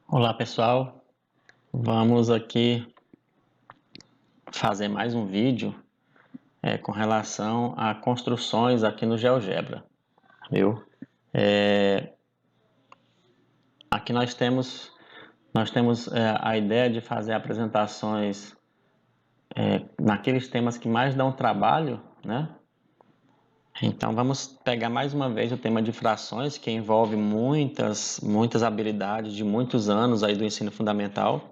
Olá pessoal, vamos aqui fazer mais um vídeo com relação a construções aqui no GeoGebra, viu? Aqui nós temos a ideia de fazer apresentações naqueles temas que mais dão trabalho, né? Então vamos pegar mais uma vez o tema de frações, que envolve muitas habilidades de muitos anos aí do ensino fundamental.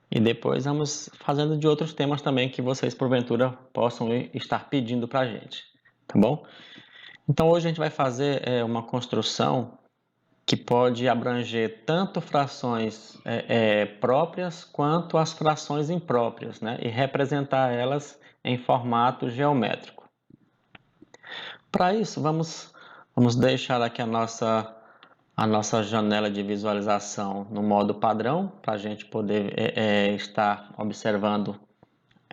E depois vamos fazendo de outros temas também que vocês, porventura, possam estar pedindo para a gente, tá bom? Então, hoje a gente vai fazer uma construção que pode abranger tanto frações próprias quanto as frações impróprias, né? E representar elas em formato geométrico. Para isso, vamos deixar aqui a nossa janela de visualização no modo padrão, para a gente poder estar observando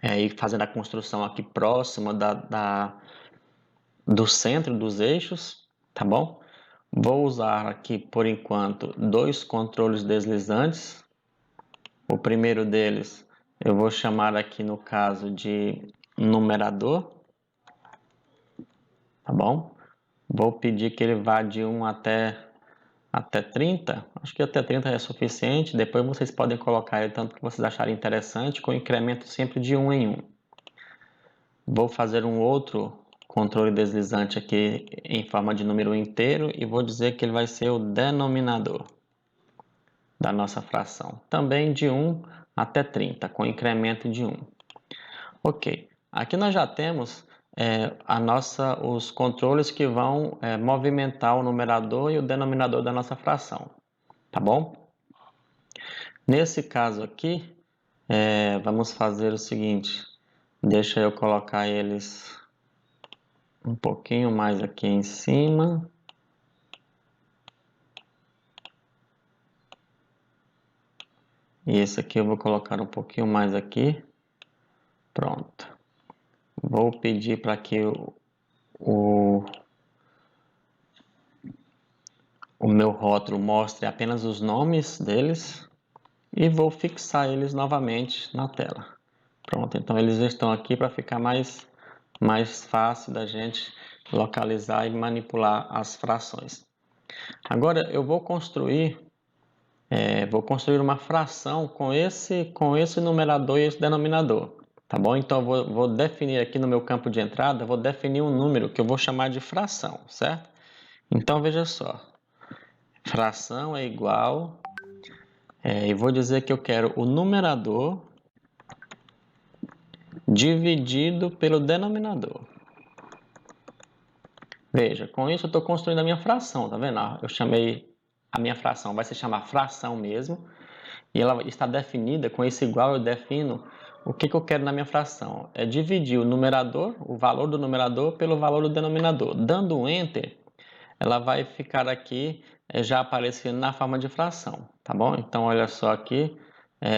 e fazendo a construção aqui próxima do centro dos eixos, tá bom? Vou usar aqui, por enquanto, dois controles deslizantes. O primeiro deles eu vou chamar aqui, no caso, de numerador, tá bom? Vou pedir que ele vá de 1 até 30, acho que até 30 é suficiente. Depois vocês podem colocar ele tanto que vocês acharem interessante, com incremento sempre de 1 em 1. Vou fazer um outro controle deslizante aqui em forma de número inteiro e vou dizer que ele vai ser o denominador da nossa fração. Também de 1 até 30, com incremento de 1. Ok, aqui nós já temos os controles que vão movimentar o numerador e o denominador da nossa fração, tá bom? Nesse caso aqui, vamos fazer o seguinte, deixa eu colocar eles um pouquinho mais aqui em cima. E esse aqui eu vou colocar um pouquinho mais aqui. Pronto. Vou pedir para que o meu rótulo mostre apenas os nomes deles. E vou fixar eles novamente na tela. Pronto, então eles estão aqui para ficar mais fácil da gente localizar e manipular as frações. Agora eu vou construir uma fração com esse numerador e esse denominador, tá bom? Então eu vou definir aqui no meu campo de entrada, vou definir um número que eu vou chamar de fração, certo? Então veja só, fração é igual, e vou dizer que eu quero o numerador dividido pelo denominador. Veja, com isso eu estou construindo a minha fração, tá vendo? Eu chamei a minha fração, vai se chamar fração mesmo, e ela está definida com esse igual. Eu defino o que eu quero na minha fração. É dividir o numerador, o valor do numerador, pelo valor do denominador. Dando um Enter, ela vai ficar aqui já aparecendo na forma de fração, tá bom? Então, olha só aqui,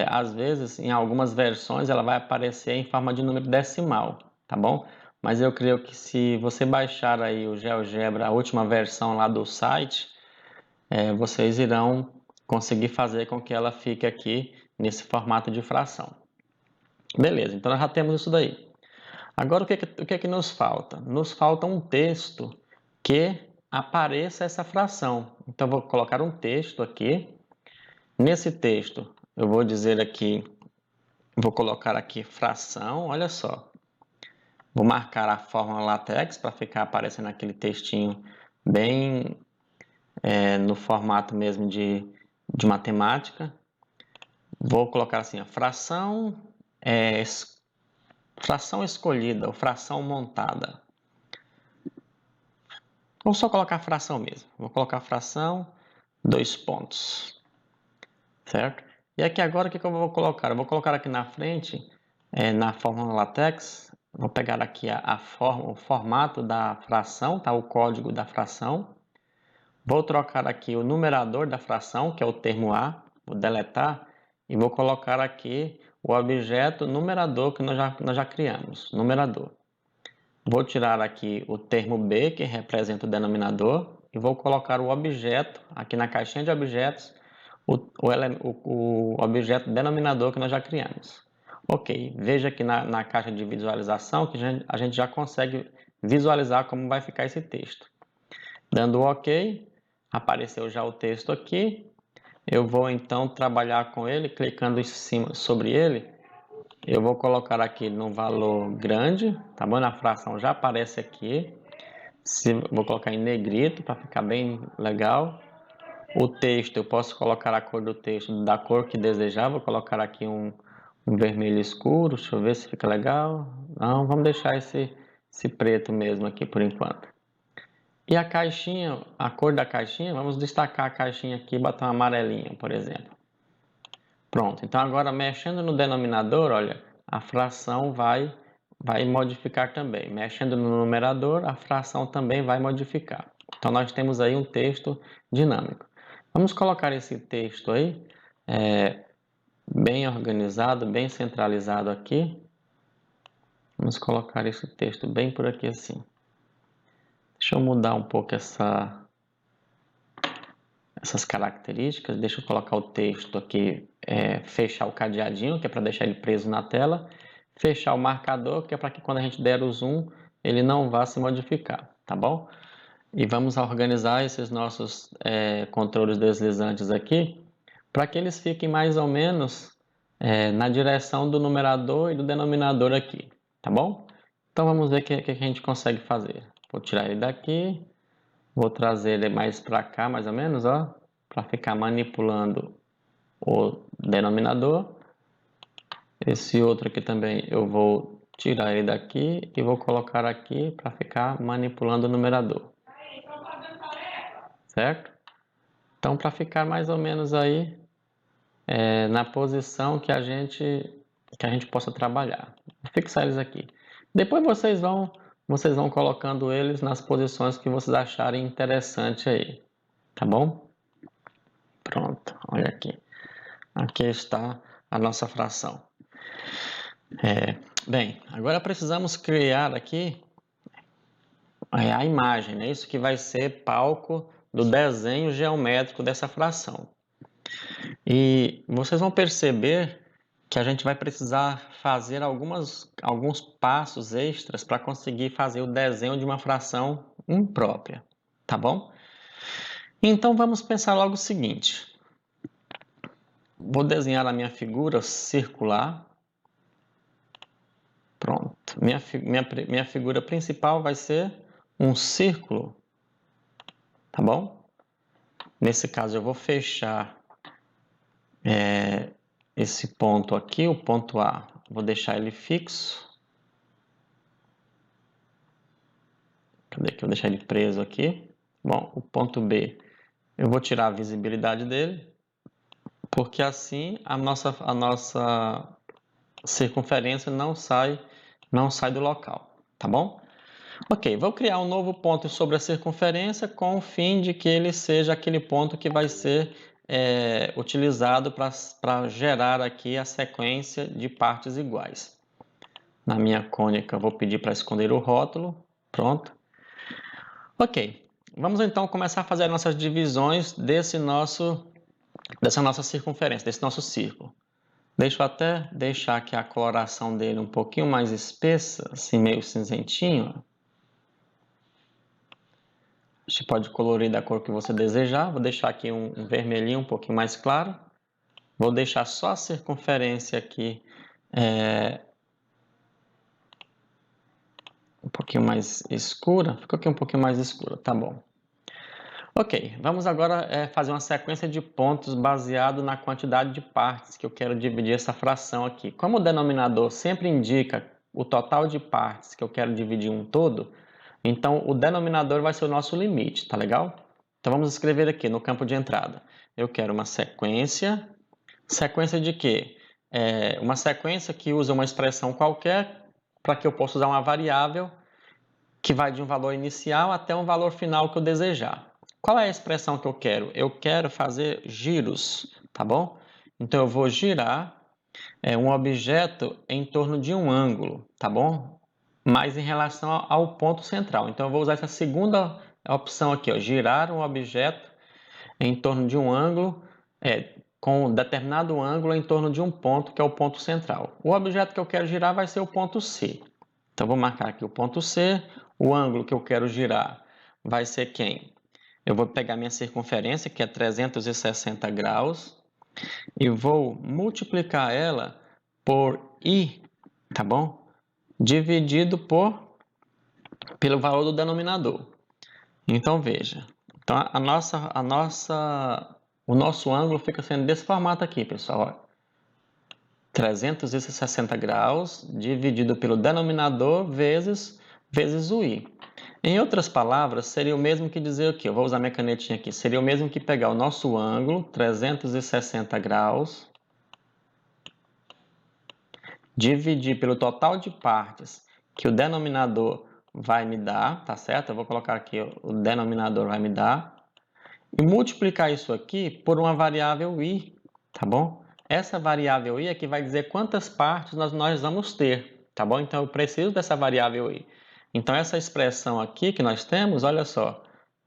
às vezes, em algumas versões, ela vai aparecer em forma de número decimal, tá bom? Mas eu creio que se você baixar aí o GeoGebra, a última versão lá do site, vocês irão conseguir fazer com que ela fique aqui nesse formato de fração. Beleza, então nós já temos isso daí. Agora o que é que nos falta? Nos falta um texto que apareça essa fração. Então eu vou colocar um texto aqui. Nesse texto eu vou dizer aqui, vou colocar aqui fração, olha só. Vou marcar a fórmula LaTeX para ficar aparecendo aquele textinho bem no formato mesmo de matemática. Vou colocar assim, a fração escolhida ou fração montada. Vou só colocar fração mesmo. Vou colocar fração, 2 pontos. Certo? E aqui agora o que eu vou colocar? Eu vou colocar aqui na frente, na fórmula LaTeX, vou pegar aqui o formato da fração, tá? O código da fração. Vou trocar aqui o numerador da fração, que é o termo A, vou deletar, e vou colocar aqui o objeto numerador que nós já criamos, numerador. Vou tirar aqui o termo B, que representa o denominador, e vou colocar o objeto, aqui na caixinha de objetos, o objeto denominador que nós já criamos. Ok, veja aqui na caixa de visualização que a gente já consegue visualizar como vai ficar esse texto. Dando OK, apareceu já o texto aqui. Eu vou então trabalhar com ele, clicando em cima sobre ele. Eu vou colocar aqui no valor grande, tá bom? Na fração já aparece aqui. Vou colocar em negrito para ficar bem legal. O texto, eu posso colocar a cor do texto da cor que desejar. Vou colocar aqui um vermelho escuro. Deixa eu ver se fica legal. Não, vamos deixar esse preto mesmo aqui por enquanto. E a caixinha, a cor da caixinha, vamos destacar a caixinha aqui e botar um amarelinho, por exemplo. Pronto, então agora mexendo no denominador, olha, a fração vai modificar também. Mexendo no numerador, a fração também vai modificar. Então nós temos aí um texto dinâmico. Vamos colocar esse texto aí bem organizado, bem centralizado aqui. Vamos colocar esse texto bem por aqui assim. Deixa eu mudar um pouco essas características. Deixa eu colocar o texto aqui, fechar o cadeadinho, que é para deixar ele preso na tela. Fechar o marcador, que é para que quando a gente der o zoom, ele não vá se modificar, tá bom? E vamos organizar esses nossos controles deslizantes aqui, para que eles fiquem mais ou menos na direção do numerador e do denominador aqui, tá bom? Então vamos ver o que a gente consegue fazer. Vou tirar ele daqui, vou trazer ele mais para cá, mais ou menos, ó, para ficar manipulando o denominador. Esse outro aqui também eu vou tirar ele daqui e vou colocar aqui para ficar manipulando o numerador. Certo? Então, para ficar mais ou menos aí na posição que a gente possa trabalhar. Vou fixar eles aqui. Depois vocês vão colocando eles nas posições que vocês acharem interessante aí. Tá bom? Pronto, olha aqui. Aqui está a nossa fração. Bem, agora precisamos criar aqui a imagem, né? Isso que vai ser palco do desenho geométrico dessa fração. E vocês vão perceber que a gente vai precisar fazer alguns passos extras para conseguir fazer o desenho de uma fração imprópria, tá bom? Então vamos pensar logo o seguinte. Vou desenhar a minha figura circular. Pronto. Minha figura principal vai ser um círculo, tá bom? Nesse caso eu vou fechar esse ponto aqui, o ponto A, vou deixar ele fixo. Cadê que eu vou deixar ele preso aqui? Bom, o ponto B, eu vou tirar a visibilidade dele, porque assim a nossa circunferência não sai do local, tá bom? Ok, vou criar um novo ponto sobre a circunferência com o fim de que ele seja aquele ponto que vai ser utilizado para gerar aqui a sequência de partes iguais. Na minha cônica, vou pedir para esconder o rótulo. Pronto. Ok, vamos então começar a fazer nossas divisões dessa nossa circunferência, desse nosso círculo. Deixa eu até deixar aqui a coloração dele um pouquinho mais espessa, assim meio cinzentinho. Você pode colorir da cor que você desejar. Vou deixar aqui um vermelhinho um pouquinho mais claro. Vou deixar só a circunferência aqui um pouquinho mais escura. Ficou aqui um pouquinho mais escura, tá bom. Ok, vamos agora fazer uma sequência de pontos baseado na quantidade de partes que eu quero dividir essa fração aqui. Como o denominador sempre indica o total de partes que eu quero dividir um todo, então o denominador vai ser o nosso limite, tá legal? Então vamos escrever aqui no campo de entrada. Eu quero uma sequência. Sequência de quê? Uma sequência que usa uma expressão qualquer para que eu possa usar uma variável que vai de um valor inicial até um valor final que eu desejar. Qual é a expressão que eu quero? Eu quero fazer giros, tá bom? Então eu vou girar um objeto em torno de um ângulo, tá bom? Mas em relação ao ponto central. Então eu vou usar essa segunda opção aqui, ó, girar um objeto em torno de um ângulo, com um determinado ângulo em torno de um ponto, que é o ponto central. O objeto que eu quero girar vai ser o ponto C. Então, vou marcar aqui o ponto C. O ângulo que eu quero girar vai ser quem? Eu vou pegar minha circunferência, que é 360 graus, e vou multiplicar ela por I, tá bom? Dividido pelo valor do denominador. Então, veja. Então, o nosso ângulo fica sendo desse formato aqui, pessoal. 360 graus dividido pelo denominador vezes o I. Em outras palavras, seria o mesmo que dizer o quê? Eu vou usar minha canetinha aqui. Seria o mesmo que pegar o nosso ângulo, 360 graus, dividir pelo total de partes que o denominador vai me dar, tá certo? Eu vou colocar aqui o denominador vai me dar, e multiplicar isso aqui por uma variável I, tá bom? Essa variável I é que vai dizer quantas partes nós vamos ter, tá bom? Então, eu preciso dessa variável I. Então, essa expressão aqui que nós temos, olha só,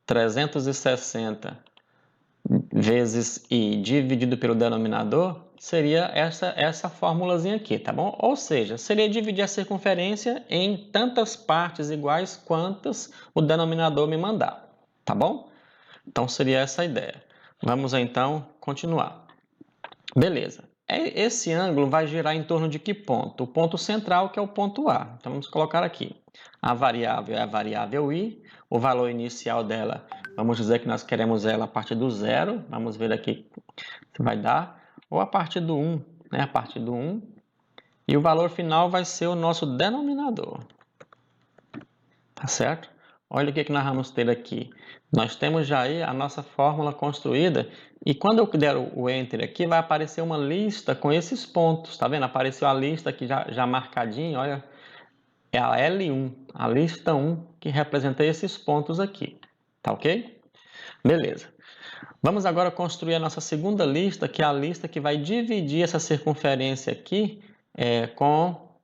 360 vezes I dividido pelo denominador, seria essa formulazinha aqui, tá bom? Ou seja, seria dividir a circunferência em tantas partes iguais quantas o denominador me mandar, tá bom? Então, seria essa a ideia. Vamos, então, continuar. Beleza. Esse ângulo vai girar em torno de que ponto? O ponto central, que é o ponto A. Então, vamos colocar aqui. A variável é a variável I. O valor inicial dela, vamos dizer que nós queremos ela a partir do 0. Vamos ver aqui se vai dar. Ou a partir do 1, né? A partir do 1. E o valor final vai ser o nosso denominador. Tá certo? Olha o que nós vamos ter aqui. Nós temos já aí a nossa fórmula construída e quando eu der o Enter aqui, vai aparecer uma lista com esses pontos. Tá vendo? Apareceu a lista aqui já marcadinha, olha. É a L1, a lista 1, que representa esses pontos aqui. Tá ok? Beleza. Vamos agora construir a nossa segunda lista, que é a lista que vai dividir essa circunferência aqui com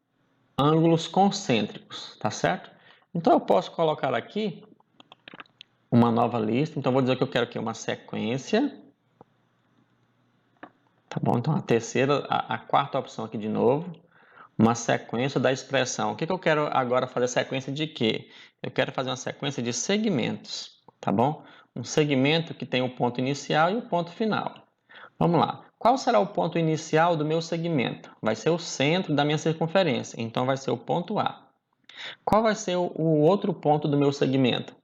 ângulos concêntricos, tá certo? Então, eu posso colocar aqui uma nova lista. Então, vou dizer que eu quero aqui uma sequência. Tá bom? Então, a quarta opção aqui de novo. Uma sequência da expressão. O que eu quero agora fazer? Sequência de quê? Eu quero fazer uma sequência de segmentos. Tá bom? Um segmento que tem o ponto inicial e o ponto final. Vamos lá. Qual será o ponto inicial do meu segmento? Vai ser o centro da minha circunferência. Então, vai ser o ponto A. Qual vai ser o outro ponto do meu segmento?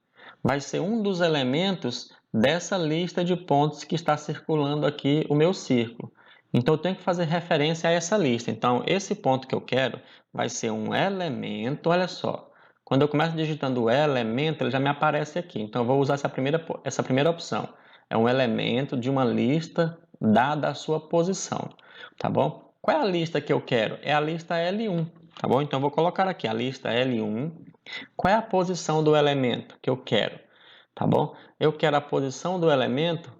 Vai ser um dos elementos dessa lista de pontos que está circulando aqui o meu círculo. Então, eu tenho que fazer referência a essa lista. Então, esse ponto que eu quero vai ser um elemento, olha só. Quando eu começo digitando o elemento, ele já me aparece aqui. Então, eu vou usar essa primeira opção. É um elemento de uma lista dada a sua posição, tá bom? Qual é a lista que eu quero? É a lista L1. Tá bom? Então, eu vou colocar aqui a lista L1. Qual é a posição do elemento que eu quero? Tá bom? Eu quero a posição do elemento,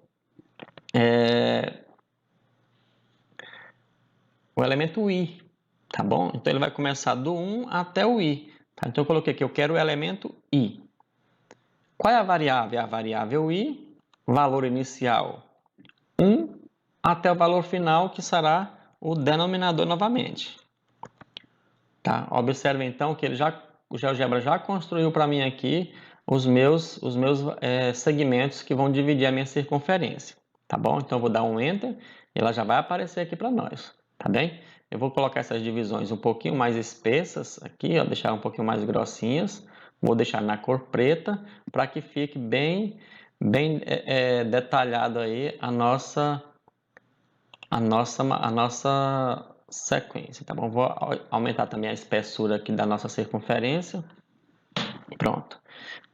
o elemento I. Tá bom? Então, ele vai começar do 1 até o I. Tá? Então, eu coloquei aqui, eu quero o elemento I. Qual é a variável? A variável I, valor inicial 1, até o valor final, que será o denominador novamente. Tá? Observe então que o GeoGebra já construiu para mim aqui os meus segmentos que vão dividir a minha circunferência. Tá bom? Então eu vou dar um Enter e ela já vai aparecer aqui para nós. Tá bem? Eu vou colocar essas divisões um pouquinho mais espessas aqui, ó, deixar um pouquinho mais grossinhas. Vou deixar na cor preta para que fique bem detalhado aí a nossa sequência, tá bom? Vou aumentar também a espessura aqui da nossa circunferência. Pronto.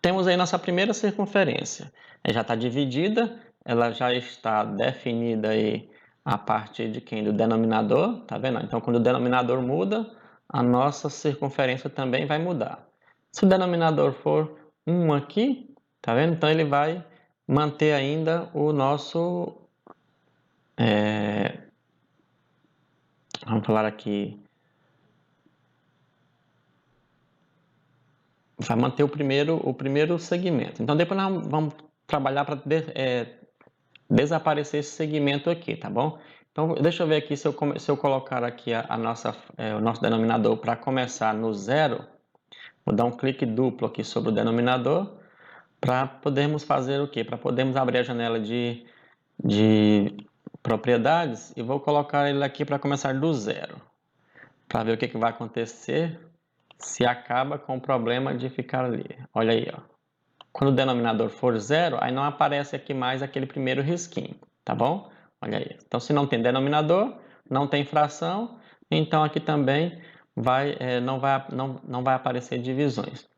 Temos aí nossa primeira circunferência. Ela já está dividida, ela já está definida aí a partir de quem? Do denominador, tá vendo? Então, quando o denominador muda, a nossa circunferência também vai mudar. Se o denominador for 1 aqui, tá vendo? Então, ele vai manter ainda o nosso... Vamos falar aqui. Vai manter o primeiro segmento. Então, depois nós vamos trabalhar para desaparecer esse segmento aqui, tá bom? Então, deixa eu ver aqui se eu colocar aqui o nosso denominador para começar no zero. Vou dar um clique duplo aqui sobre o denominador para podermos fazer o quê? Para podermos abrir a janela de propriedades e vou colocar ele aqui para começar do zero. Para ver o que vai acontecer se acaba com o problema de ficar ali. Olha aí, ó. Quando o denominador for zero, aí não aparece aqui mais aquele primeiro risquinho, tá bom? Olha aí. Então, se não tem denominador, não tem fração, então aqui também não vai aparecer divisões.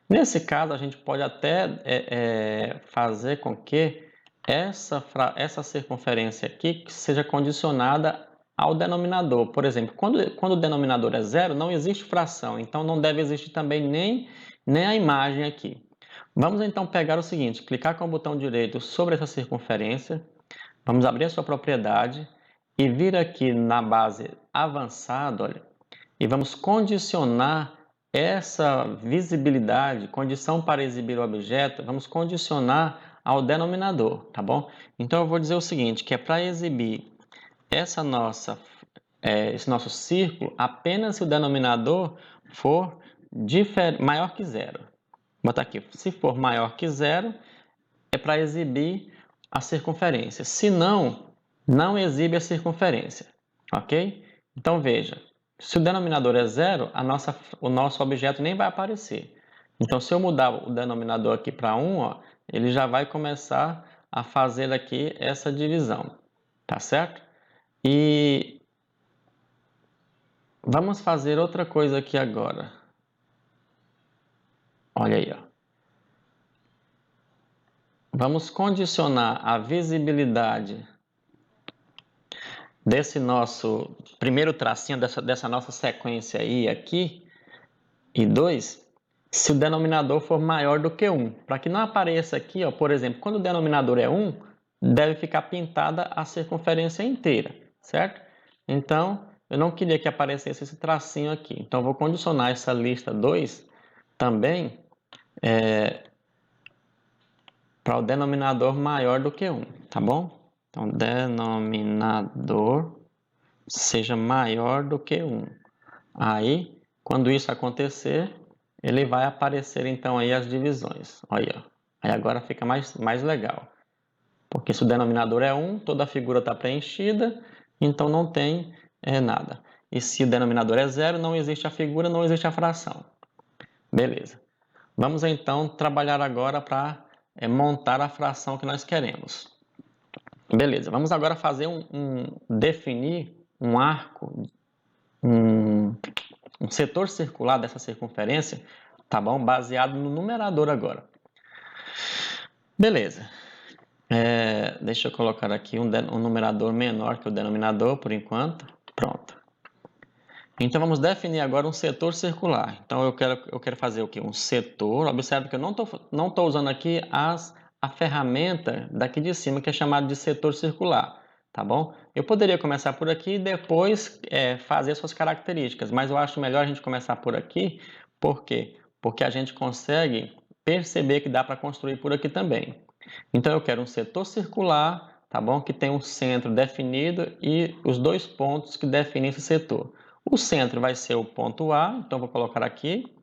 Nesse caso, a gente pode até fazer com que essa circunferência aqui seja condicionada ao denominador. Por exemplo, quando o denominador é zero, não existe fração, então não deve existir também nem a imagem aqui. Vamos então pegar o seguinte, clicar com o botão direito sobre essa circunferência, vamos abrir a sua propriedade e vir aqui na base avançado, olha, e vamos condicionar essa visibilidade, condição para exibir o objeto, vamos condicionar ao denominador, tá bom? Então eu vou dizer o seguinte, que é para exibir esse nosso círculo apenas se o denominador for maior que zero. Vou botar aqui, se for maior que zero, é para exibir a circunferência. Se não, não exibe a circunferência, ok? Então veja, se o denominador é zero, o nosso objeto nem vai aparecer. Então se eu mudar o denominador aqui para 1, ó, ele já vai começar a fazer aqui essa divisão, tá certo? E vamos fazer outra coisa aqui agora. Olha aí, ó. Vamos condicionar a visibilidade desse nosso primeiro tracinho, dessa nossa sequência I aqui, e 2, se o denominador for maior do que 1. Para que não apareça aqui, ó, por exemplo, quando o denominador é 1, deve ficar pintada a circunferência inteira, certo? Então, eu não queria que aparecesse esse tracinho aqui. Então, eu vou condicionar essa lista 2 também para o denominador maior do que 1, tá bom? Então, denominador seja maior do que 1. Aí, quando isso acontecer, ele vai aparecer então aí as divisões. Olha, aí agora fica mais legal. Porque se o denominador é 1, toda a figura está preenchida, então não tem nada. E se o denominador é 0, não existe a figura, não existe a fração. Beleza. Vamos então trabalhar agora para montar a fração que nós queremos. Beleza, vamos agora fazer definir um arco, um setor circular dessa circunferência, tá bom? Baseado no numerador agora. Beleza. Deixa eu colocar aqui um numerador menor que o denominador, por enquanto. Pronto. Então, vamos definir agora um setor circular. Então, eu quero fazer o quê? Um setor. Observe que eu não tô usando aqui a ferramenta daqui de cima, que é chamada de setor circular, tá bom? Eu poderia começar por aqui e depois fazer suas características, mas eu acho melhor a gente começar por aqui. Por quê? Porque a gente consegue perceber que dá para construir por aqui também. Então, eu quero um setor circular, tá bom? Que tem um centro definido e os dois pontos que definem esse setor. O centro vai ser o ponto A, então vou colocar aqui.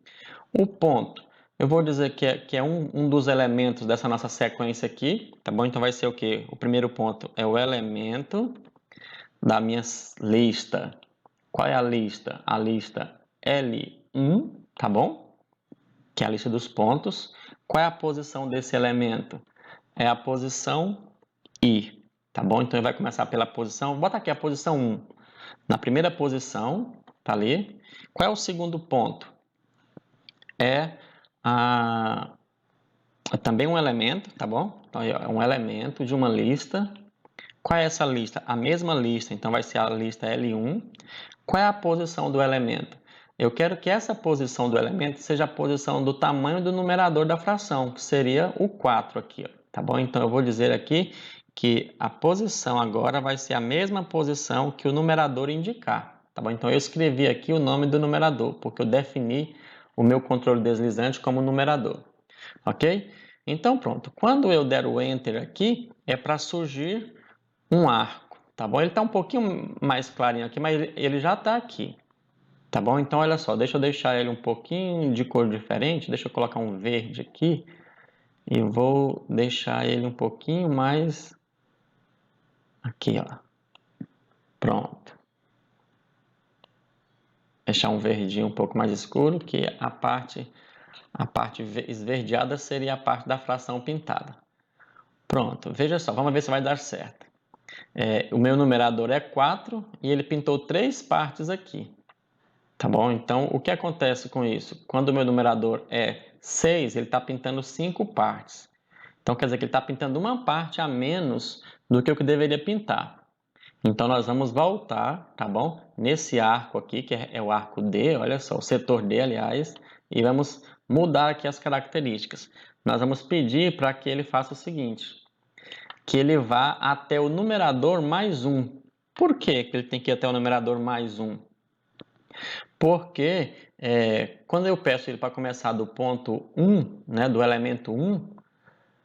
O ponto, eu vou dizer que é um dos elementos dessa nossa sequência aqui, tá bom? Então vai ser o quê? O primeiro ponto é o elemento da minha lista. Qual é a lista? A lista L1, tá bom? Que é a lista dos pontos. Qual é a posição desse elemento? É a posição I, tá bom? Então ele vai começar pela posição, bota aqui a posição 1. Na primeira posição, tá ali. Qual é o segundo ponto? É também um elemento, tá bom? Então, é um elemento de uma lista. Qual é essa lista? A mesma lista, então vai ser a lista L1. Qual é a posição do elemento? Eu quero que essa posição do elemento seja a posição do tamanho do numerador da fração, que seria o 4 aqui, ó, tá bom? Então, eu vou dizer aqui que a posição agora vai ser a mesma posição que o numerador indicar, tá bom? Então, eu escrevi aqui o nome do numerador, porque eu defini o meu controle deslizante como numerador, ok? Então, pronto. Quando eu der o Enter aqui, é para surgir um arco, tá bom? Ele está um pouquinho mais clarinho aqui, mas ele já está aqui, tá bom? Então, olha só, deixa eu deixar ele um pouquinho de cor diferente. Deixa eu colocar um verde aqui e vou deixar ele um pouquinho mais aqui, ó. Pronto. Deixar um verdinho um pouco mais escuro, que a parte esverdeada seria a parte da fração pintada. Pronto, veja só, vamos ver se vai dar certo. O meu numerador é 4 e ele pintou 3 partes aqui. Tá bom? Então, o que acontece com isso? Quando o meu numerador é 6, ele está pintando 5 partes. Então, quer dizer que ele está pintando uma parte a menos do que o que deveria pintar. Então, nós vamos voltar, tá bom? Nesse arco aqui, que é o arco D, olha só, o setor D, aliás, e vamos mudar aqui as características. Nós vamos pedir para que ele faça o seguinte, que ele vá até o numerador mais 1. Por que ele tem que ir até o numerador mais 1? Porque quando eu peço ele para começar do ponto 1, né, do elemento 1,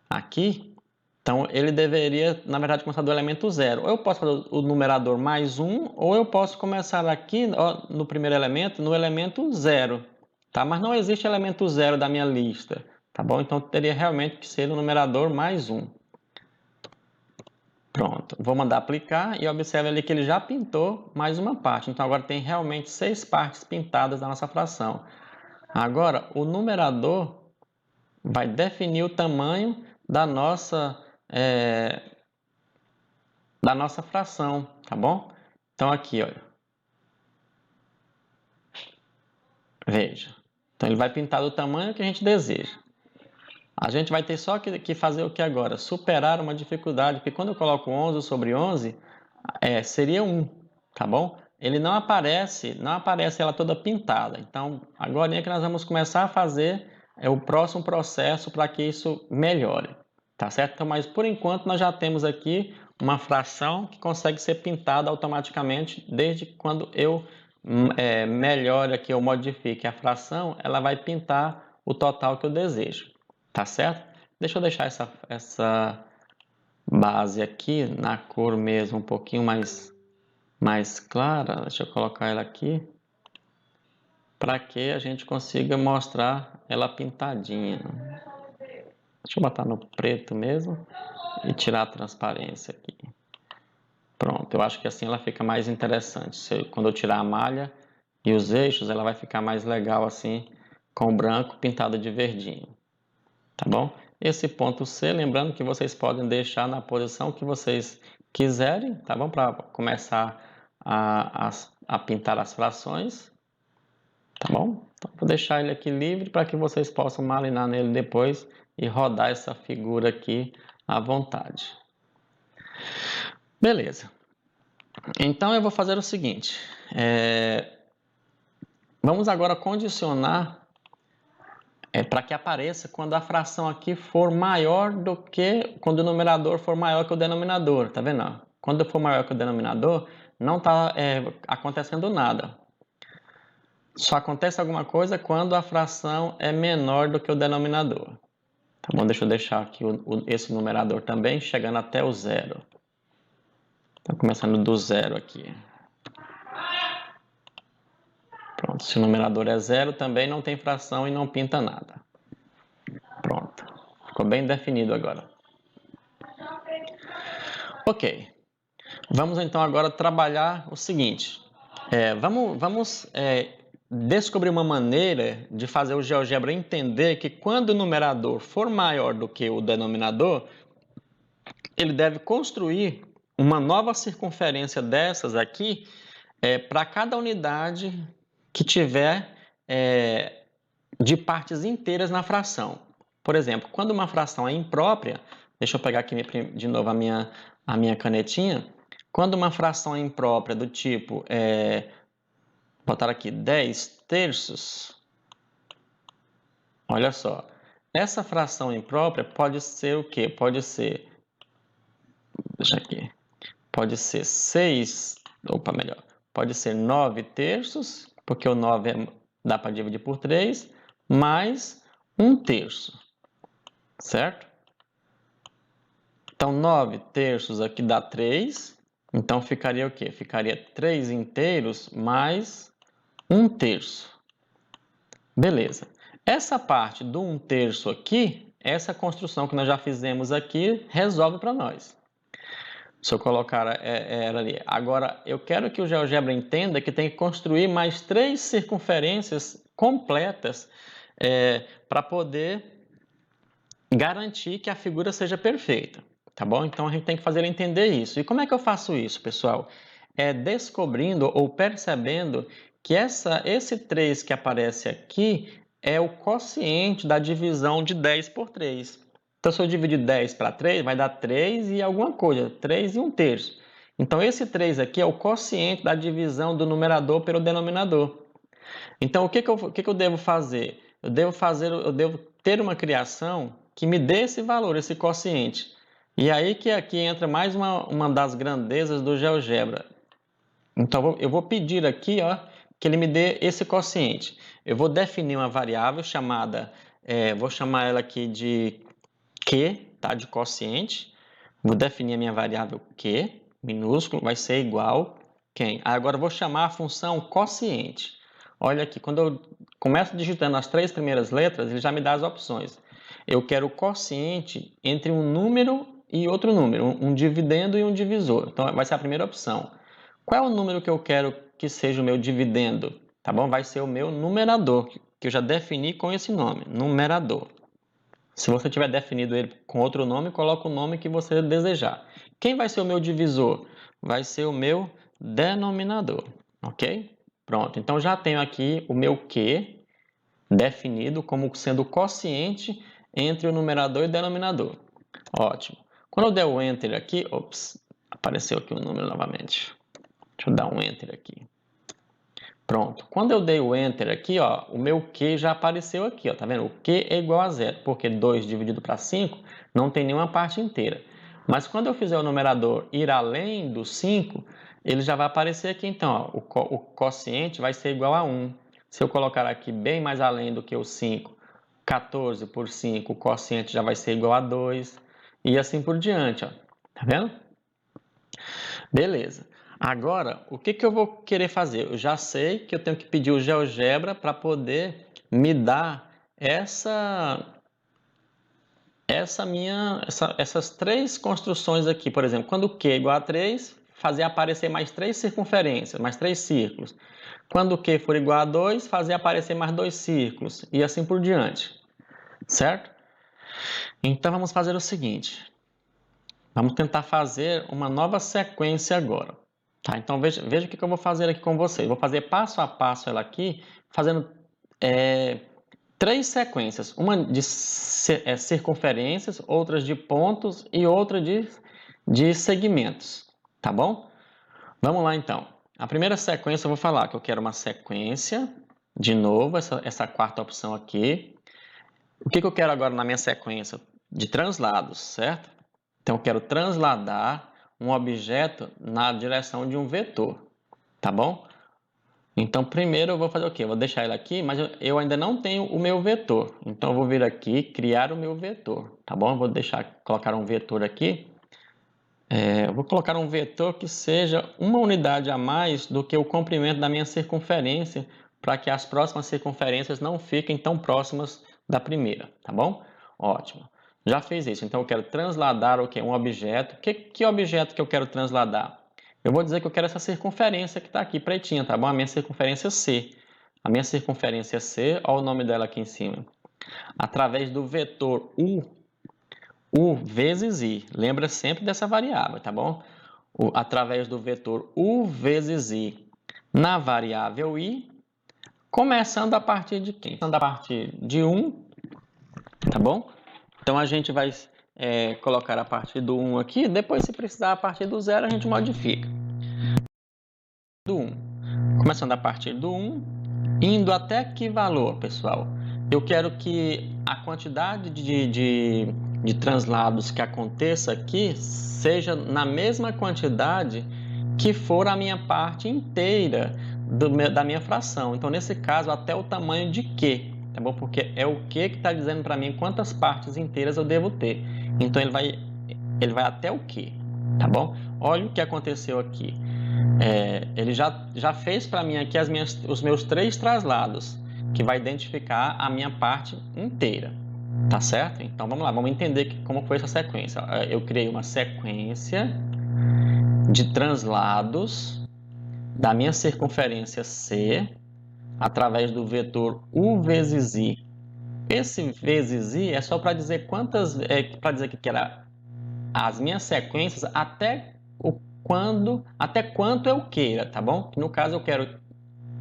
aqui, então ele deveria, na verdade, começar do elemento 0. Ou eu posso fazer o numerador mais 1, ou eu posso começar aqui ó, no primeiro elemento, no elemento 0. Tá? Mas não existe elemento 0 da minha lista. Tá bom? Então teria realmente que ser o numerador mais 1. Pronto, vou mandar aplicar e observe ali que ele já pintou mais uma parte. Então agora tem realmente 6 partes pintadas da nossa fração. Agora o numerador vai definir o tamanho da nossa fração, tá bom? Então aqui, olha. Veja. Então ele vai pintar do tamanho que a gente deseja. A gente vai ter só que fazer o que agora? Superar uma dificuldade, porque quando eu coloco 11 sobre 11, seria 1, tá bom? Ele não aparece ela toda pintada. Então, agora é que nós vamos começar a fazer o próximo processo para que isso melhore, tá certo? Então, mas por enquanto nós já temos aqui uma fração que consegue ser pintada automaticamente desde quando eu melhore aqui, eu modifique a fração, ela vai pintar o total que eu desejo. Tá certo? Deixa eu deixar essa base aqui na cor mesmo um pouquinho mais clara. Deixa eu colocar ela aqui para que a gente consiga mostrar ela pintadinha. Deixa eu botar no preto mesmo e tirar a transparência aqui. Pronto, eu acho que assim ela fica mais interessante. Quando eu tirar a malha e os eixos, ela vai ficar mais legal assim com o branco pintado de verdinho. Tá bom? Esse ponto C, lembrando que vocês podem deixar na posição que vocês quiserem, tá bom? Para começar a pintar as frações, tá bom? Então, vou deixar ele aqui livre para que vocês possam malinar nele depois e rodar essa figura aqui à vontade. Beleza. Então, eu vou fazer o seguinte. Vamos agora condicionar para que apareça quando a fração aqui for maior do que, quando o numerador for maior que o denominador, tá vendo? Quando for maior que o denominador, não está acontecendo nada. Só acontece alguma coisa quando a fração é menor do que o denominador. Tá bom? Deixa eu deixar aqui esse numerador também, chegando até o 0. Então, começando do 0 aqui. Pronto, se o numerador é 0, também não tem fração e não pinta nada. Pronto, ficou bem definido agora. Ok, vamos então agora trabalhar o seguinte. Vamos descobrir uma maneira de fazer o GeoGebra entender que quando o numerador for maior do que o denominador, ele deve construir uma nova circunferência dessas aqui para cada unidade que tiver de partes inteiras na fração. Por exemplo, quando uma fração é imprópria, deixa eu pegar aqui de novo a minha canetinha. Quando uma fração é imprópria do tipo, botar aqui 10 terços, olha só, essa fração imprópria pode ser o quê? Pode ser, deixa aqui, pode ser 9 terços, porque o 9 dá para dividir por 3, mais 1 terço. certo? Então, 9 terços aqui dá 3. Então, ficaria o quê? Ficaria 3 inteiros mais 1 terço. Beleza. Essa parte do 1 terço aqui, essa construção que nós já fizemos aqui, resolve para nós. Se eu colocar ela ali. Agora, eu quero que o GeoGebra entenda que tem que construir mais 3 circunferências completas para poder garantir que a figura seja perfeita. Tá bom? Então, a gente tem que fazer ele entender isso. E como é que eu faço isso, pessoal? É descobrindo ou percebendo que esse 3 que aparece aqui é o quociente da divisão de 10 por 3. Então, se eu dividir 10 para 3, vai dar 3 e alguma coisa, 3 e 1 terço. Então, esse 3 aqui é o quociente da divisão do numerador pelo denominador. Então, o que eu devo fazer? Eu devo ter uma criação que me dê esse valor, esse quociente. E aí que aqui entra mais uma das grandezas do GeoGebra. Então, eu vou pedir aqui, ó, que ele me dê esse quociente. Eu vou definir uma variável chamada, vou chamar ela aqui de Q, tá? De quociente. Vou definir a minha variável Q, minúsculo, vai ser igual quem? Agora eu vou chamar a função quociente. Olha aqui, quando eu começo digitando as 3 primeiras letras, ele já me dá as opções. Eu quero o quociente entre um número e outro número, um dividendo e um divisor. Então, vai ser a primeira opção. Qual é o número que eu quero que seja o meu dividendo? Tá bom? Vai ser o meu numerador, que eu já defini com esse nome, numerador. Se você tiver definido ele com outro nome, coloca o nome que você desejar. Quem vai ser o meu divisor? Vai ser o meu denominador, ok? Pronto, então já tenho aqui o meu Q definido como sendo o quociente entre o numerador e o denominador. Ótimo. Quando eu der o Enter aqui, apareceu aqui o número novamente. Deixa eu dar um Enter aqui. Pronto. Quando eu dei o Enter aqui, ó, o meu Q já apareceu aqui, ó, tá vendo? O Q é igual a 0, porque 2 dividido para 5 não tem nenhuma parte inteira. Mas quando eu fizer o numerador ir além do 5, ele já vai aparecer aqui, então, ó, o quociente vai ser igual a 1. Se eu colocar aqui bem mais além do que o 5, 14 por 5, o quociente já vai ser igual a 2, e assim por diante, ó. Tá vendo? Beleza. Agora, o que eu vou querer fazer? Eu já sei que eu tenho que pedir o GeoGebra para poder me dar essas 3 construções aqui. Por exemplo, quando Q é igual a 3, fazer aparecer mais 3 circunferências, mais 3 círculos. Quando Q for igual a 2, fazer aparecer mais 2 círculos, e assim por diante. Certo? Então, vamos fazer o seguinte. Vamos tentar fazer uma nova sequência agora. Tá? Então, veja o que eu vou fazer aqui com vocês. Vou fazer passo a passo ela aqui, fazendo 3 sequências. Uma de circunferências, outras de pontos e outra de segmentos. Tá bom? Vamos lá, então. A primeira sequência eu vou falar que eu quero uma sequência, de novo, essa quarta opção aqui. O que eu quero agora na minha sequência? De translados, certo? Então, eu quero transladar um objeto na direção de um vetor, tá bom? Então, primeiro eu vou fazer o quê? Eu vou deixar ele aqui, mas eu ainda não tenho o meu vetor. Então, eu vou vir aqui, criar o meu vetor, tá bom? Eu vou colocar um vetor aqui. Eu vou colocar um vetor que seja uma unidade a mais do que o comprimento da minha circunferência, para que as próximas circunferências não fiquem tão próximas da primeira, tá bom? Ótimo. Já fez isso, então eu quero transladar um objeto. Que objeto que eu quero transladar? Eu vou dizer que eu quero essa circunferência que está aqui, pretinha, tá bom? A minha circunferência C. A minha circunferência C, olha o nome dela aqui em cima. Através do vetor U vezes I. Lembra sempre dessa variável, tá bom? Através do vetor U vezes I na variável I, começando a partir de quem? Começando a partir de 1, tá bom? Então, a gente vai colocar a partir do 1 aqui, depois, se precisar, a partir do 0, a gente modifica. Do 1. Começando a partir do 1, indo até que valor, pessoal? Eu quero que a quantidade de translados que aconteça aqui seja na mesma quantidade que for a minha parte inteira da minha fração. Então, nesse caso, até o tamanho de Q. tá bom? Porque é o que está dizendo para mim quantas partes inteiras eu devo ter. Então ele vai até o que, tá bom? Olha o que aconteceu aqui. Ele já fez para mim aqui os meus 3 traslados, que vai identificar a minha parte inteira, tá certo? Então vamos lá, vamos entender como foi essa sequência. Eu criei uma sequência de translados da minha circunferência C através do vetor U vezes I. Esse vezes I é só para dizer para dizer que era as minhas sequências até quanto eu queira, tá bom? No caso eu quero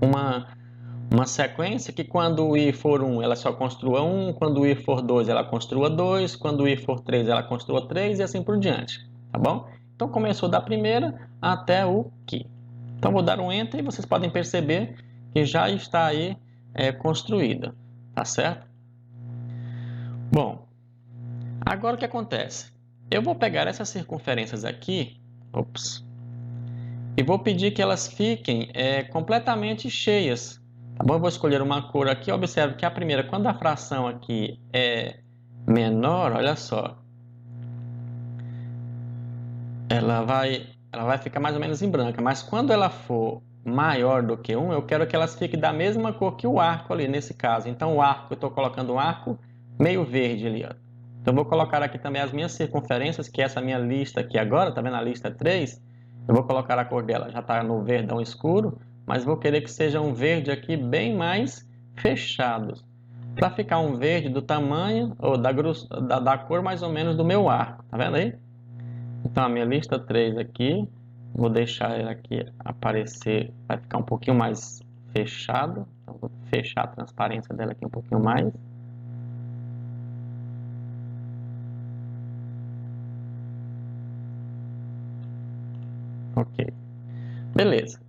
uma sequência que quando o I for 1, ela só construa 1, quando o I for 2, ela construa 2, quando o I for 3, ela construa 3 e assim por diante, tá bom? Então começou da primeira até o que. Então vou dar um Enter e vocês podem perceber que já está aí construída, tá certo? Bom, agora o que acontece? Eu vou pegar essas circunferências aqui, e vou pedir que elas fiquem completamente cheias. Tá bom? Eu vou escolher uma cor aqui. Observe que a primeira, quando a fração aqui é menor, olha só, ela vai ficar mais ou menos em branca. Mas quando ela for maior do que 1, eu quero que elas fiquem da mesma cor que o arco ali, nesse caso. Então, o arco, eu estou colocando um arco meio verde ali, ó. Então, eu vou colocar aqui também as minhas circunferências, que é essa minha lista aqui agora, tá vendo a lista 3? Eu vou colocar a cor dela, já está no verdão escuro, mas vou querer que seja um verde aqui bem mais fechado, para ficar um verde do tamanho, ou da cor mais ou menos do meu arco, tá vendo aí? Então, a minha lista 3 aqui, vou deixar ela aqui aparecer, vai ficar um pouquinho mais fechado. Então, vou fechar a transparência dela aqui um pouquinho mais. Ok. Beleza.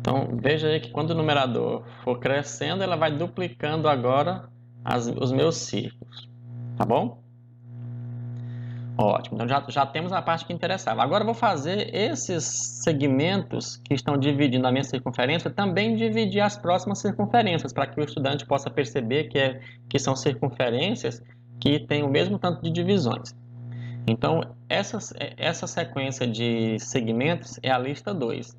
Então, veja aí que quando o numerador for crescendo, ela vai duplicando agora os meus círculos. Tá bom? Ótimo, então já temos a parte que interessava. Agora eu vou fazer esses segmentos que estão dividindo a minha circunferência também dividir as próximas circunferências, para que o estudante possa perceber que são circunferências que têm o mesmo tanto de divisões. Então, essa sequência de segmentos é a lista 2.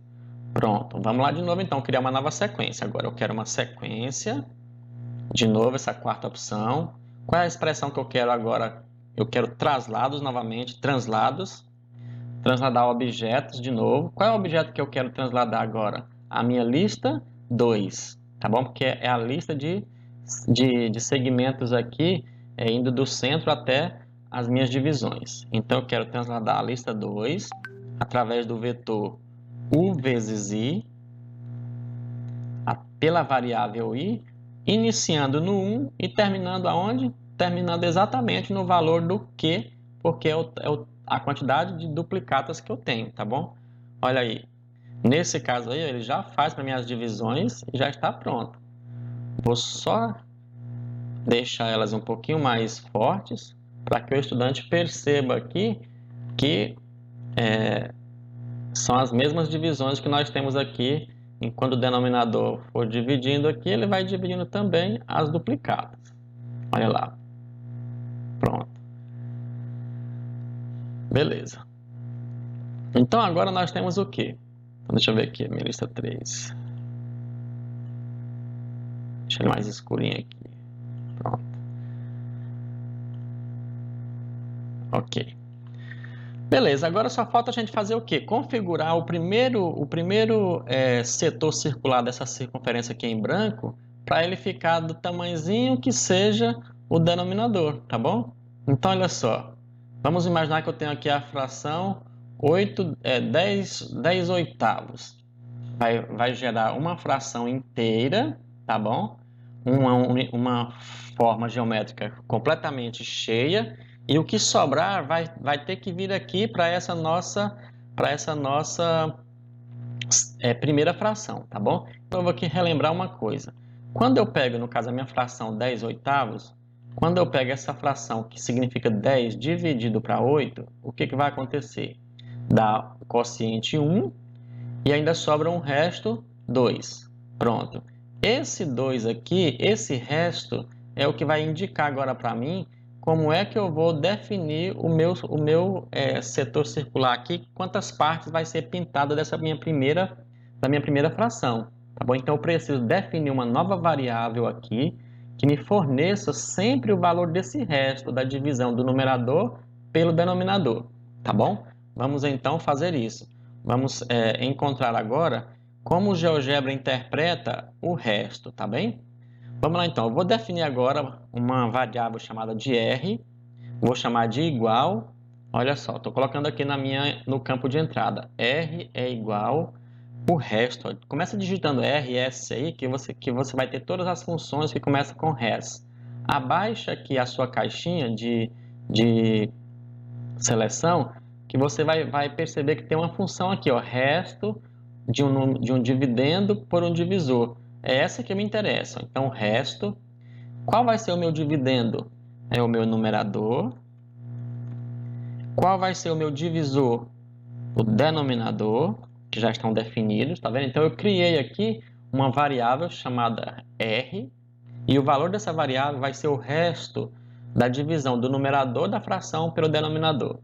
Pronto, vamos lá de novo então, criar uma nova sequência. Agora eu quero uma sequência, de novo essa quarta opção. Qual é a expressão que eu quero agora? Eu quero traslados novamente, translados, transladar objetos de novo. Qual é o objeto que eu quero transladar agora? A minha lista 2, tá bom? Porque é a lista de segmentos aqui, indo do centro até as minhas divisões. Então, eu quero transladar a lista 2 através do vetor U vezes I, pela variável I, iniciando no 1 e terminando aonde? Terminando exatamente no valor do Q, porque é a quantidade de duplicatas que eu tenho, tá bom? Olha aí, nesse caso aí, ele já faz para minhas divisões e já está pronto. Vou só deixar elas um pouquinho mais fortes, para que o estudante perceba aqui que são as mesmas divisões que nós temos aqui. E quando o denominador for dividindo aqui, ele vai dividindo também as duplicadas. Olha lá. Pronto. Beleza. Então, agora nós temos o quê? Então, deixa eu ver aqui, a minha lista 3. Deixa ele mais escurinho aqui. Pronto. Ok. Beleza, agora só falta a gente fazer o quê? Configurar o primeiro setor circular dessa circunferência aqui em branco, para ele ficar do tamanhozinho que seja o denominador, tá bom? Então, olha só. Vamos imaginar que eu tenho aqui a fração 10 oitavos. Vai gerar uma fração inteira, tá bom? Uma forma geométrica completamente cheia. E o que sobrar vai ter que vir aqui para essa nossa primeira fração, tá bom? Então eu vou aqui relembrar uma coisa. Quando eu pego, no caso, a minha fração 10 oitavos, quando eu pego essa fração que significa 10 dividido para 8, o que vai acontecer? Dá quociente 1 e ainda sobra um resto 2. Pronto. esse 2 aqui, esse resto, é o que vai indicar agora para mim como é que eu vou definir o meu setor circular aqui, quantas partes vai ser pintada da minha primeira fração. Tá bom? Então eu preciso definir uma nova variável aqui que me forneça sempre o valor desse resto da divisão do numerador pelo denominador. Tá bom? Vamos então fazer isso. Vamos encontrar agora como o GeoGebra interpreta o resto, tá bem? Vamos lá então, eu vou definir agora uma variável chamada de R, vou chamar de igual, olha só, estou colocando aqui no campo de entrada, R é igual, o resto, ó, começa digitando RS aí, que você vai ter todas as funções que começam com res. Abaixa aqui a sua caixinha de seleção, que você vai perceber que tem uma função aqui, ó, resto de um dividendo por um divisor. É essa que me interessa. Então, o resto, qual vai ser o meu dividendo? É o meu numerador. Qual vai ser o meu divisor? O denominador, que já estão definidos, tá vendo? Então, eu criei aqui uma variável chamada R, e o valor dessa variável vai ser o resto da divisão do numerador da fração pelo denominador.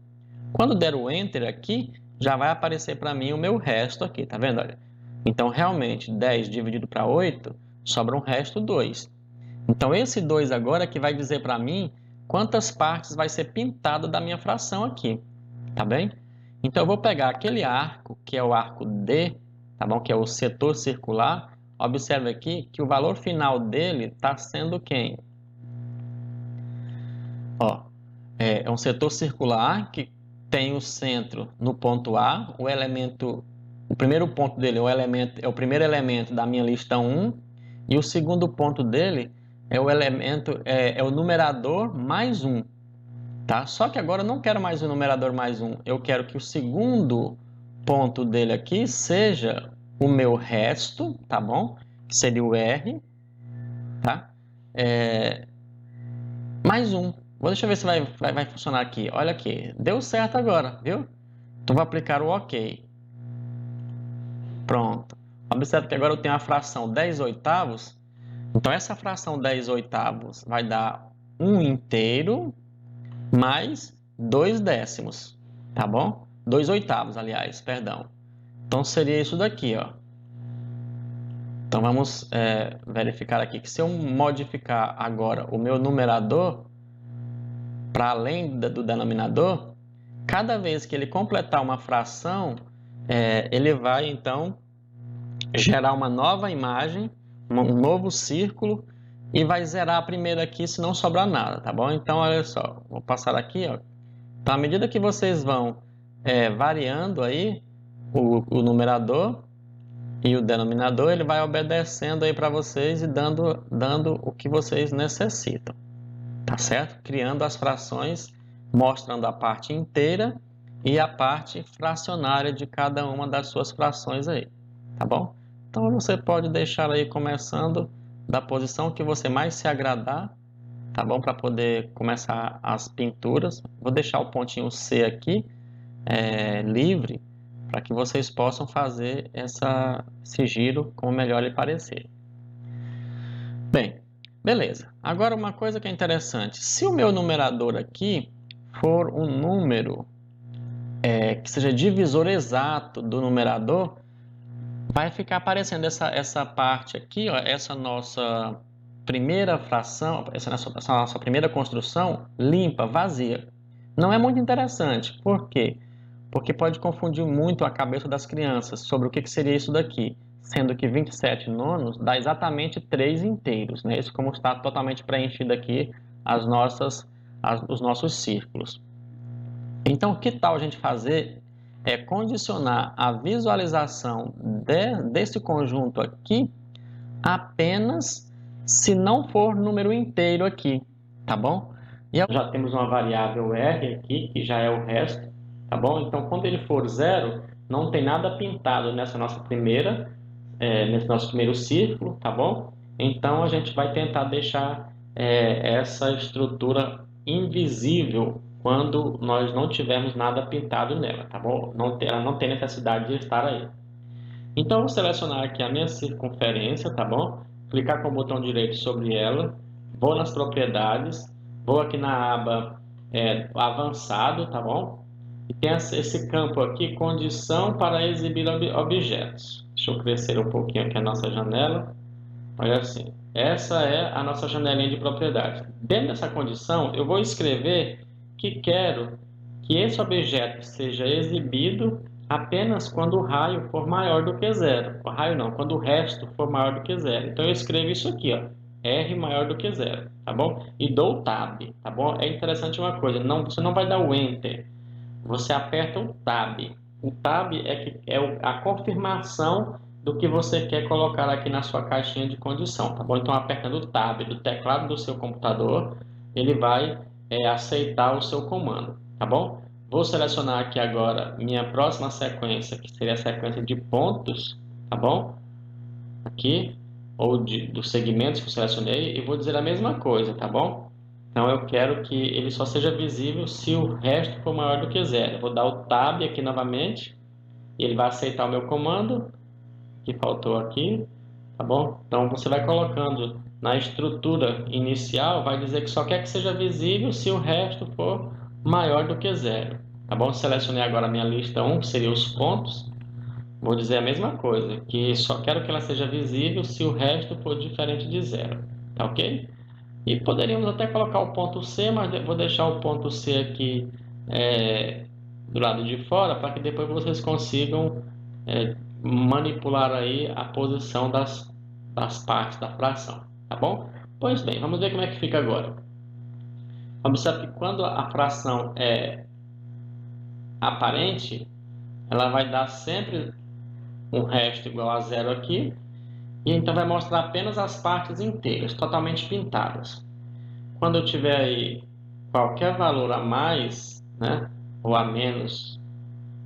Quando der o Enter aqui, já vai aparecer para mim o meu resto aqui, tá vendo? Olha. Então, realmente, 10 dividido para 8, sobra um resto 2. Então, esse 2 agora que vai dizer para mim quantas partes vai ser pintado da minha fração aqui, tá bem? Então, eu vou pegar aquele arco, que é o arco D, tá bom? Que é o setor circular. Observe aqui que o valor final dele está sendo quem? Ó, é um setor circular que tem o centro no ponto A, o primeiro ponto dele é o primeiro elemento da minha lista 1, e o segundo ponto dele é o numerador mais 1. Tá? Só que agora eu não quero mais o numerador mais 1, eu quero que o segundo ponto dele aqui seja o meu resto, tá bom? Que seria o R, tá? Mais 1. Deixa eu ver se vai funcionar aqui. Olha aqui, deu certo agora, viu? Então, vou aplicar o OK. Pronto. Observe que agora eu tenho a fração 10 oitavos. Então, essa fração 10 oitavos vai dar 1 inteiro mais 2 décimos. Tá bom? 2 oitavos, aliás, perdão. Então, seria isso daqui, ó. Então, vamos verificar aqui que se eu modificar agora o meu numerador para além do denominador, cada vez que ele completar uma fração, ele vai, então, gerar uma nova imagem, um novo círculo, e vai zerar a primeira aqui se não sobrar nada, tá bom? Então, olha só, vou passar aqui, ó. Então, à medida que vocês vão variando aí o numerador e o denominador, ele vai obedecendo aí para vocês e dando o que vocês necessitam. Tá certo? Criando as frações, mostrando a parte inteira e a parte fracionária de cada uma das suas frações aí, tá bom? Então você pode deixar aí começando da posição que você mais se agradar, tá bom? Para poder começar as pinturas. Vou deixar o pontinho C aqui livre para que vocês possam fazer esse giro como melhor lhe parecer. Bem, beleza. Agora uma coisa que é interessante, se o meu numerador aqui for um número que seja divisor exato do numerador, vai ficar aparecendo essa parte aqui, ó, essa nossa primeira fração, essa nossa primeira construção limpa, vazia. Não é muito interessante. Por quê? Porque pode confundir muito a cabeça das crianças sobre o que seria isso daqui. Sendo que 27 nonos dá exatamente 3 inteiros, né? Isso como está totalmente preenchido aqui os nossos círculos. Então, que tal a gente fazer condicionar a visualização desse conjunto aqui apenas se não for número inteiro aqui, tá bom? E já temos uma variável R aqui, que já é o resto, tá bom? Então, quando ele for 0, não tem nada pintado nesse nosso primeiro círculo, tá bom? Então, a gente vai tentar deixar essa estrutura invisível quando nós não tivermos nada pintado nela, tá bom? Ela não tem necessidade de estar aí. Então, eu vou selecionar aqui a minha circunferência, tá bom? clicar com o botão direito sobre ela, vou nas propriedades, vou aqui na aba avançado, tá bom? E tem esse campo aqui, condição para exibir objetos. Deixa eu crescer um pouquinho aqui a nossa janela. Olha assim, essa é a nossa janelinha de propriedade. Dentro dessa condição, eu vou escrever que quero que esse objeto seja exibido apenas quando o raio for maior do que zero. O raio não, quando o resto for maior do que zero. Então eu escrevo isso aqui, ó, R maior do que zero, tá bom? E dou o Tab, tá bom? É interessante uma coisa, você não vai dar o Enter, você aperta o Tab. O Tab é a confirmação do que você quer colocar aqui na sua caixinha de condição, tá bom? Então, apertando o Tab do teclado do seu computador, ele vai aceitar o seu comando, tá bom? Vou selecionar aqui agora minha próxima sequência, que seria a sequência de pontos, tá bom? Aqui, ou dos segmentos que eu selecionei, e vou dizer a mesma coisa, tá bom? Então eu quero que ele só seja visível se o resto for maior do que zero. Eu vou dar o Tab aqui novamente, e ele vai aceitar o meu comando, que faltou aqui, tá bom? Então você vai colocando na estrutura inicial, vai dizer que só quer que seja visível se o resto for maior do que zero, tá bom? Selecionei agora a minha lista 1, que seria os pontos. Vou dizer a mesma coisa, que só quero que ela seja visível se o resto for diferente de zero, tá ok? E poderíamos até colocar o ponto C, mas vou deixar o ponto C aqui do lado de fora, para que depois vocês consigam manipular aí a posição das partes da fração, tá bom? Pois bem, vamos ver como é que fica agora. Observe que quando a fração é aparente, ela vai dar sempre um resto igual a zero aqui, e então vai mostrar apenas as partes inteiras, totalmente pintadas. Quando eu tiver aí qualquer valor a mais, né, ou a menos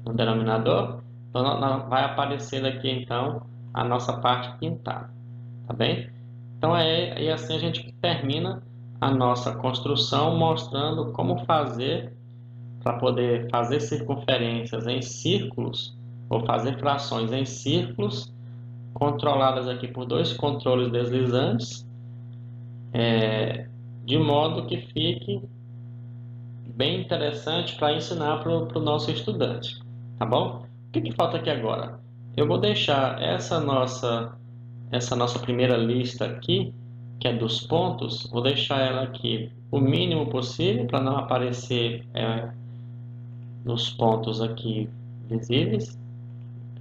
no denominador, então vai aparecer aqui então a nossa parte pintada, tá bem? Então e assim a gente termina a nossa construção mostrando como fazer para poder fazer circunferências em círculos ou fazer frações em círculos controladas aqui por dois controles deslizantes, de modo que fique bem interessante para ensinar para o nosso estudante, tá bom? O que falta aqui agora? Eu vou deixar essa nossa primeira lista aqui, que é dos pontos, vou deixar ela aqui o mínimo possível para não aparecer nos pontos aqui visíveis.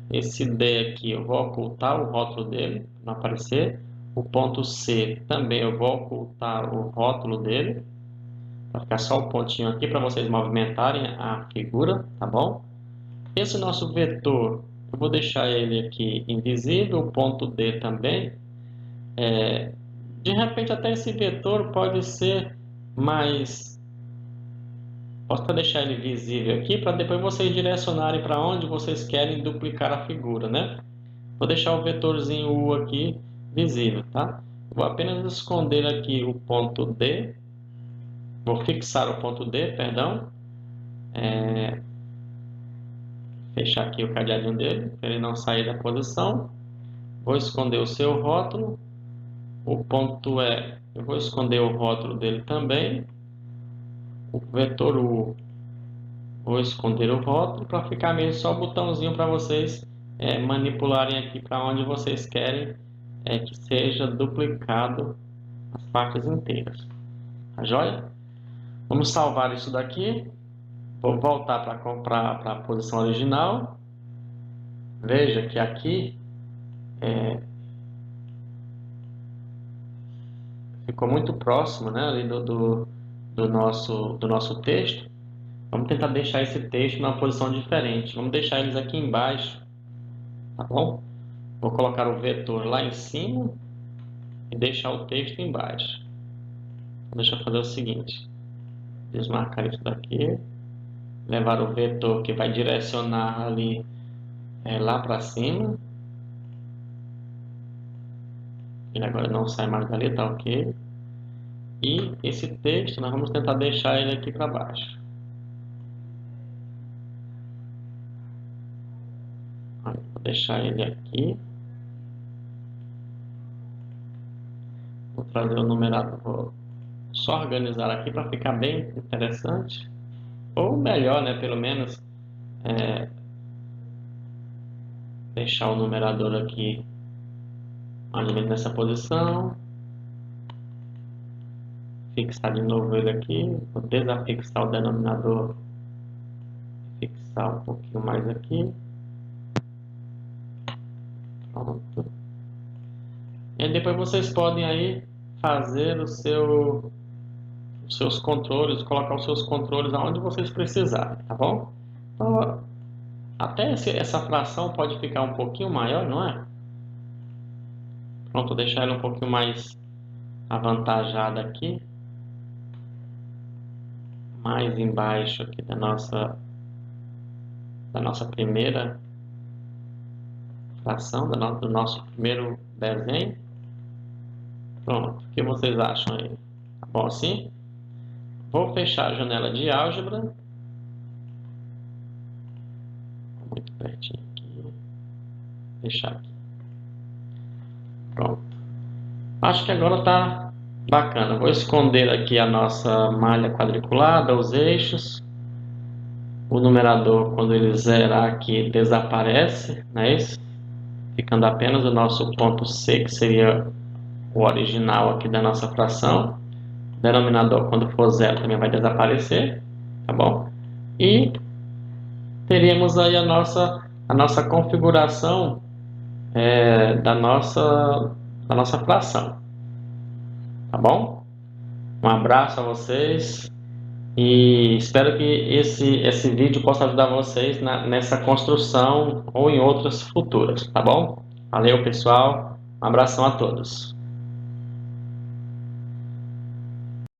Esse D aqui eu vou ocultar o rótulo dele, para não aparecer. O ponto C também eu vou ocultar o rótulo dele, vai ficar só o pontinho aqui para vocês movimentarem a figura, tá bom? Esse nosso vetor, eu vou deixar ele aqui invisível, o ponto D também. De repente até esse vetor pode ser mais... Posso até deixar ele visível aqui para depois vocês direcionarem para onde vocês querem duplicar a figura, né? Vou deixar o vetorzinho U aqui visível, tá? Vou apenas esconder aqui o ponto D. Vou fixar o ponto D, perdão. Fechar aqui o cadeadinho dele, para ele não sair da posição. Vou esconder o seu rótulo. O ponto E, eu vou esconder o rótulo dele também. O vetor U, vou esconder o rótulo para ficar mesmo só o botãozinho para vocês manipularem aqui para onde vocês querem que seja duplicado as partes inteiras. Tá joia? Vamos salvar isso daqui. Vou voltar para a posição original. Veja que aqui ficou muito próximo, né, ali do nosso texto. Vamos tentar deixar esse texto numa posição diferente. Vamos deixar eles aqui embaixo, tá bom? Vou colocar o vetor lá em cima e deixar o texto embaixo. Deixa eu fazer o seguinte. Desmarcar isso daqui. Levar o vetor que vai direcionar ali lá para cima. Ele agora não sai mais dali, tá ok? E esse texto nós vamos tentar deixar ele aqui para baixo. Vou deixar ele aqui. Vou trazer o numerador, vou só organizar aqui para ficar bem interessante. Ou melhor, né, pelo menos deixar o numerador aqui mais ou menos nessa posição. Fixar de novo ele aqui, vou desafixar o denominador, fixar um pouquinho mais aqui. Pronto. E aí depois vocês podem aí fazer os seus controles, colocar os seus controles aonde vocês precisarem, tá bom? Então, até essa fração pode ficar um pouquinho maior, não é? Pronto, vou deixar ela um pouquinho mais avantajada aqui. Mais embaixo aqui da nossa primeira fração, do nosso primeiro desenho. Pronto, o que vocês acham aí? Tá bom assim? Vou fechar a janela de álgebra. Muito pertinho aqui. Fechar aqui. Pronto. Acho que agora tá bacana. Vou esconder aqui a nossa malha quadriculada, os eixos. O numerador, quando ele zerar aqui, desaparece, não é isso? Ficando apenas o nosso ponto C, que seria o original aqui da nossa fração. O denominador, quando for zero, também vai desaparecer, tá bom? E teríamos aí a nossa configuração da nossa fração, tá bom? Um abraço a vocês e espero que esse vídeo possa ajudar vocês nessa construção ou em outras futuras, tá bom? Valeu, pessoal. Um abração a todos.